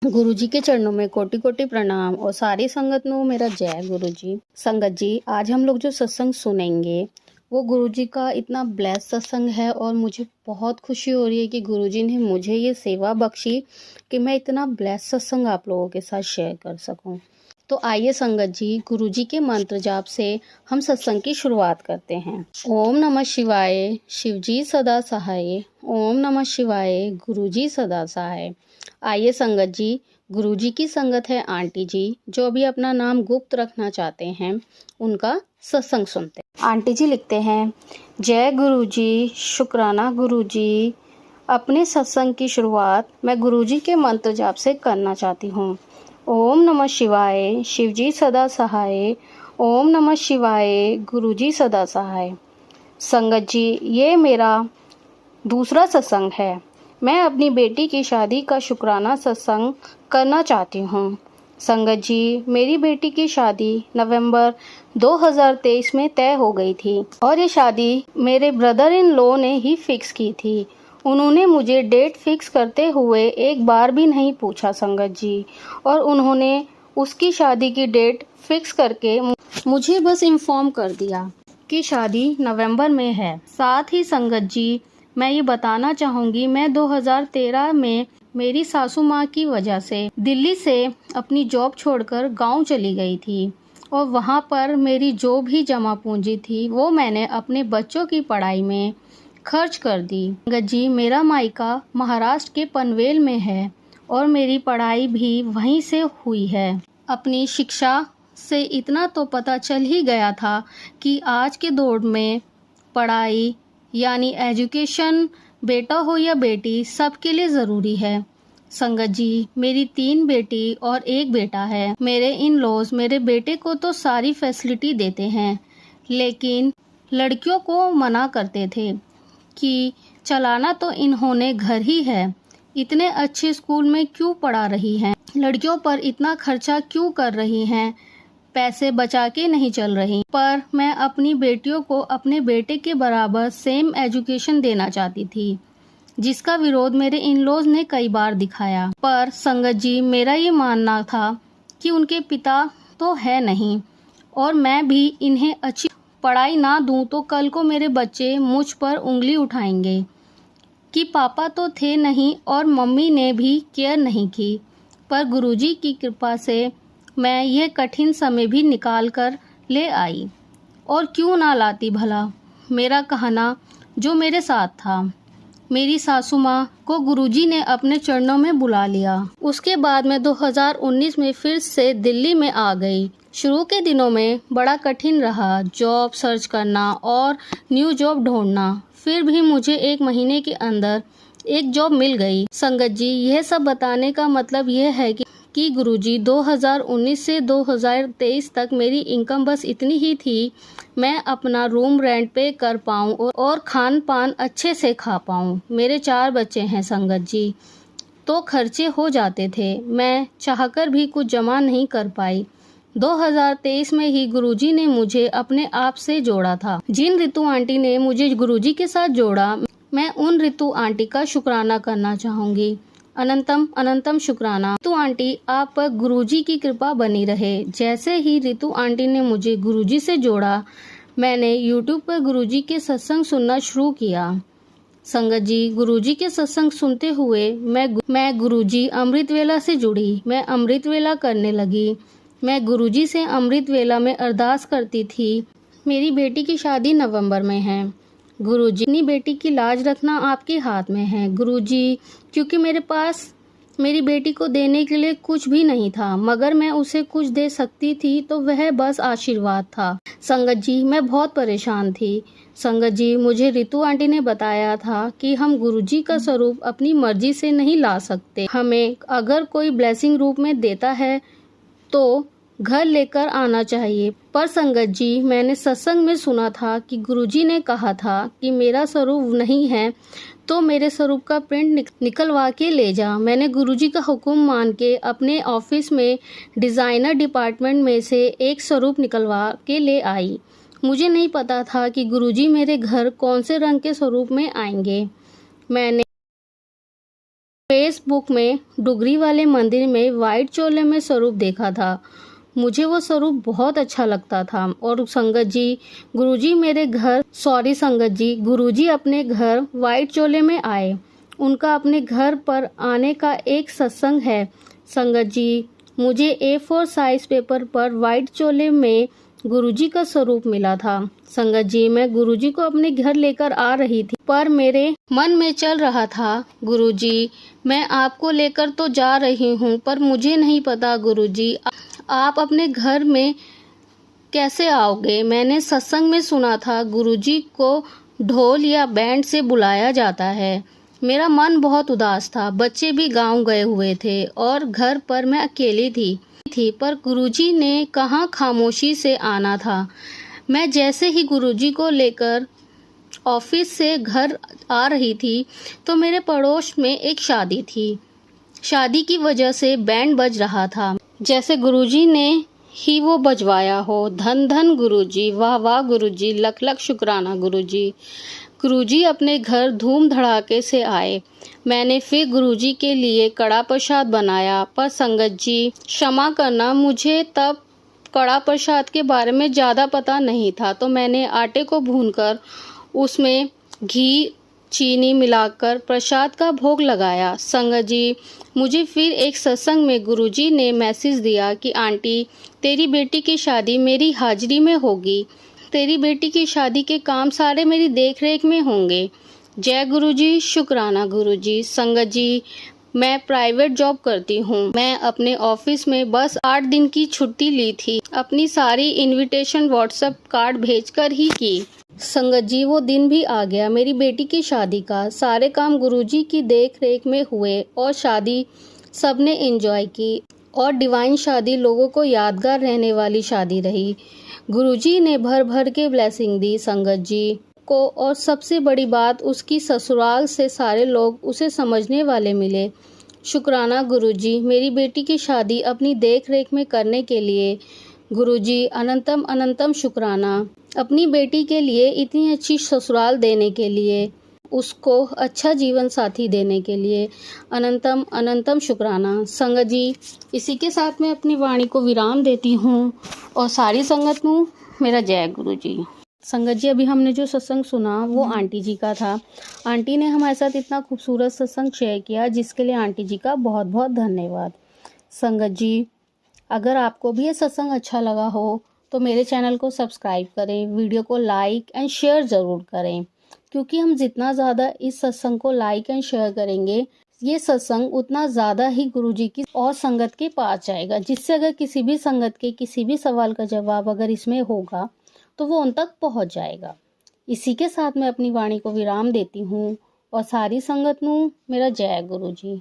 गुरुजी के चरणों में कोटि कोटि प्रणाम और सारी संगत नो मेरा जय गुरुजी। संगत जी, आज हम लोग जो सत्संग सुनेंगे वो गुरुजी का इतना ब्लेस सत्संग है और मुझे बहुत खुशी हो रही है कि गुरुजी ने मुझे ये सेवा बख्शी कि मैं इतना ब्लेस सत्संग आप लोगों के साथ शेयर कर सकूं। तो आइए संगत जी, गुरुजी के मंत्र जाप से हम सत्संग की शुरुआत करते हैं। ओम नमः शिवाय, शिवजी सदा सहाय। ओम नमः शिवाय, गुरुजी सदा सहाय। आइए संगत जी, गुरुजी की संगत है आंटी जी, जो भी अपना नाम गुप्त रखना चाहते हैं, उनका सत्संग सुनते हैं। आंटी जी लिखते हैं, जय गुरुजी, शुक्राना गुरुजी। अपने सत्संग की शुरुआत मैं गुरुजी के मंत्र जाप से करना चाहती हूँ। ओम नमः शिवाय, शिवजी सदा सहाय। ओम नमः शिवाय, गुरुजी सदा सहाय। संगत जी, ये मेरा दूसरा सत्संग है। मैं अपनी बेटी की शादी का शुक्राना सत्संग करना चाहती हूँ। संगत जी, मेरी बेटी की शादी नवंबर 2023 में तय हो गई थी और ये शादी मेरे ब्रदर इन लॉ ने ही फिक्स की थी। उन्होंने मुझे डेट फिक्स करते हुए एक बार भी नहीं पूछा संगत जी, और उन्होंने उसकी शादी की डेट फिक्स करके मुझे बस इन्फॉर्म कर दिया कि शादी नवंबर में है। साथ ही संगत जी, मैं ये बताना चाहूँगी, मैं 2013 में मेरी सासू माँ की वजह से दिल्ली से अपनी जॉब छोड़कर गांव चली गई थी और वहाँ पर मेरी जो भी जमा पूंजी थी वो मैंने अपने बच्चों की पढ़ाई में खर्च कर दी। संगत जी, मेरा मायका महाराष्ट्र के पनवेल में है और मेरी पढ़ाई भी वहीं से हुई है। अपनी शिक्षा से इतना तो पता चल ही गया था कि आज के दौर में पढ़ाई यानी एजुकेशन, बेटा हो या बेटी, सबके लिए ज़रूरी है। संगत जी, मेरी 3 बेटी और 1 बेटा है। मेरे इन लॉज मेरे बेटे को तो सारी फैसिलिटी देते हैं, लेकिन लड़कियों को मना करते थे कि चलाना तो इन्होंने घर ही है, इतने अच्छे स्कूल में क्यों पढ़ा रही हैं, लड़कियों पर इतना खर्चा क्यों कर रही हैं, पैसे बचा के नहीं चल रही। पर मैं अपनी बेटियों को अपने बेटे के बराबर सेम एजुकेशन देना चाहती थी, जिसका विरोध मेरे इन लॉज ने कई बार दिखाया। पर संगत जी, मेरा ये मानना था कि उनके पिता तो है नहीं और मैं भी इन्हें अच्छी पढ़ाई ना दूं तो कल को मेरे बच्चे मुझ पर उंगली उठाएंगे कि पापा तो थे नहीं और मम्मी ने भी केयर नहीं की। पर गुरुजी की कृपा से मैं यह कठिन समय भी निकाल कर ले आई, और क्यों ना लाती भला। मेरा कहना जो मेरे साथ था, मेरी सासू माँ को गुरुजी ने अपने चरणों में बुला लिया। उसके बाद मैं 2019 में फिर से दिल्ली में आ गई। शुरू के दिनों में बड़ा कठिन रहा, जॉब सर्च करना और न्यू जॉब ढूंढना। फिर भी मुझे 1 महीने के अंदर एक जॉब मिल गई। संगत जी, यह सब बताने का मतलब यह है कि गुरुजी 2019 से 2023 तक मेरी इनकम बस इतनी ही थी, मैं अपना रूम रेंट पे कर पाऊँ और खान पान अच्छे से खा पाऊँ। मेरे 4 बच्चे हैं संगत जी, तो खर्चे हो जाते थे। मैं चाहकर भी कुछ जमा नहीं कर पाई। 2023 में ही गुरुजी ने मुझे अपने आप से जोड़ा था। जिन रितु आंटी ने मुझे गुरुजी के साथ जोड़ा, मैं उन रितु आंटी का शुक्राना करना चाहूँगी। अनंतम अनंतम शुक्राना। रितु आंटी, आप पर गुरुजी की कृपा बनी रहे। जैसे ही रितु आंटी ने मुझे गुरुजी से जोड़ा, मैंने यूट्यूब पर गुरुजी के सत्संग सुनना शुरू किया। संगत जी, गुरुजी के सत्संग सुनते हुए मैं गुरुजी अमृत वेला से जुड़ी। मैं अमृत वेला करने लगी। मैं गुरुजी से अमृत वेला में अरदास करती थी। मेरी बेटी की शादी नवंबर में है। गुरुजी, अपनी बेटी की लाज रखना आपके हाथ में है गुरुजी, क्योंकि मेरे पास मेरी बेटी को देने के लिए कुछ भी नहीं था, मगर मैं उसे कुछ दे सकती थी तो वह बस आशीर्वाद था। संगत जी, मैं बहुत परेशान थी। संगत जी, मुझे रितु आंटी ने बताया था कि हम गुरुजी का स्वरूप अपनी मर्जी से नहीं ला सकते। हमें अगर कोई ब्लेसिंग रूप में देता है तो घर लेकर आना चाहिए। पर संगत जी, मैंने सत्संग में सुना था कि गुरुजी ने कहा था कि मेरा स्वरूप नहीं है तो मेरे स्वरूप का प्रिंट निकलवा के ले जा। मैंने गुरुजी का हुक्म मान के अपने ऑफिस में डिज़ाइनर डिपार्टमेंट में से एक स्वरूप निकलवा के ले आई। मुझे नहीं पता था कि गुरुजी मेरे घर कौन से रंग के स्वरूप में आएंगे। मैंने फेसबुक में डुगरी वाले मंदिर में वाइट चोले में स्वरूप देखा था। मुझे वो स्वरूप बहुत अच्छा लगता था। और संगत जी, गुरुजी अपने घर वाइट चोले में आए। उनका अपने घर पर आने का एक सत्संग है। संगत जी, मुझे A4 साइज पेपर पर वाइट चोले में गुरुजी का स्वरूप मिला था। संगत जी, मैं गुरुजी को अपने घर लेकर आ रही थी, पर मेरे मन में चल रहा था, गुरुजी, मैं आपको लेकर तो जा रही हूँ, पर मुझे नहीं पता गुरुजी, आप अपने घर में कैसे आओगे। मैंने सत्संग में सुना था गुरुजी को ढोल या बैंड से बुलाया जाता है। मेरा मन बहुत उदास था। बच्चे भी गांव गए हुए थे और घर पर मैं अकेली थी, पर गुरुजी ने कहाँ खामोशी से आना था। मैं जैसे ही गुरुजी को लेकर ऑफिस से घर आ रही थी तो मेरे पड़ोस में एक शादी थी। शादी की वजह से बैंड बज रहा था, जैसे गुरुजी ने ही वो बजवाया हो। धन धन गुरुजी, वाह वाह गुरुजी, लख लख शुक्राना गुरुजी। गुरुजी अपने घर धूम धड़ाके से आए। मैंने फिर गुरुजी के लिए कड़ा प्रसाद बनाया, पर संगत जी क्षमा करना, मुझे तब कड़ा प्रसाद के बारे में ज़्यादा पता नहीं था, तो मैंने आटे को भूनकर उसमें घी चीनी मिलाकर प्रसाद का भोग लगाया। संगत जी, मुझे फिर एक सत्संग में गुरुजी ने मैसेज दिया कि आंटी, तेरी बेटी की शादी मेरी हाजिरी में होगी। तेरी बेटी की शादी के काम सारे मेरी देख रेख में होंगे। जय गुरुजी, शुक्राना गुरुजी। संगत जी, मैं प्राइवेट जॉब करती हूँ। मैं अपने ऑफिस में बस 8 दिन की छुट्टी ली थी। अपनी सारी इनविटेशन व्हाट्सएप कार्ड भेजकर ही की। संगत जी, वो दिन भी आ गया मेरी बेटी की शादी का। सारे काम गुरुजी की देख रेख में हुए और शादी सबने एंजॉय की और डिवाइन शादी लोगों को यादगार रहने वाली शादी रही। गुरुजी ने भर भर के ब्लेसिंग दी संगत जी को, और सबसे बड़ी बात, उसकी ससुराल से सारे लोग उसे समझने वाले मिले। शुक्राना गुरुजी, मेरी बेटी की शादी अपनी देख रेख में करने के लिए। गुरुजी, अनंतम अनंतम शुक्राना। अपनी बेटी के लिए इतनी अच्छी ससुराल देने के लिए, उसको अच्छा जीवन साथी देने के लिए अनंतम अनंतम शुक्राना। संगत जी, इसी के साथ मैं अपनी वाणी को विराम देती हूँ और सारी संगत को मेरा जय गुरु जी। संगत जी, अभी हमने जो सत्संग सुना वो आंटी जी का था। आंटी ने हमारे साथ इतना खूबसूरत सत्संग शेयर किया, जिसके लिए आंटी जी का बहुत बहुत धन्यवाद। संगत जी, अगर आपको भी ये सत्संग अच्छा लगा हो तो मेरे चैनल को सब्सक्राइब करें, वीडियो को लाइक एंड शेयर ज़रूर करें, क्योंकि हम जितना ज़्यादा इस सत्संग को लाइक एंड शेयर करेंगे, ये सत्संग उतना ज़्यादा ही गुरुजी की और संगत के पास जाएगा, जिससे अगर किसी भी संगत के किसी भी सवाल का जवाब अगर इसमें होगा तो वो उन तक पहुंच जाएगा। इसी के साथ मैं अपनी वाणी को विराम देती हूँ और सारी संगत नू मेरा जय गुरु जी।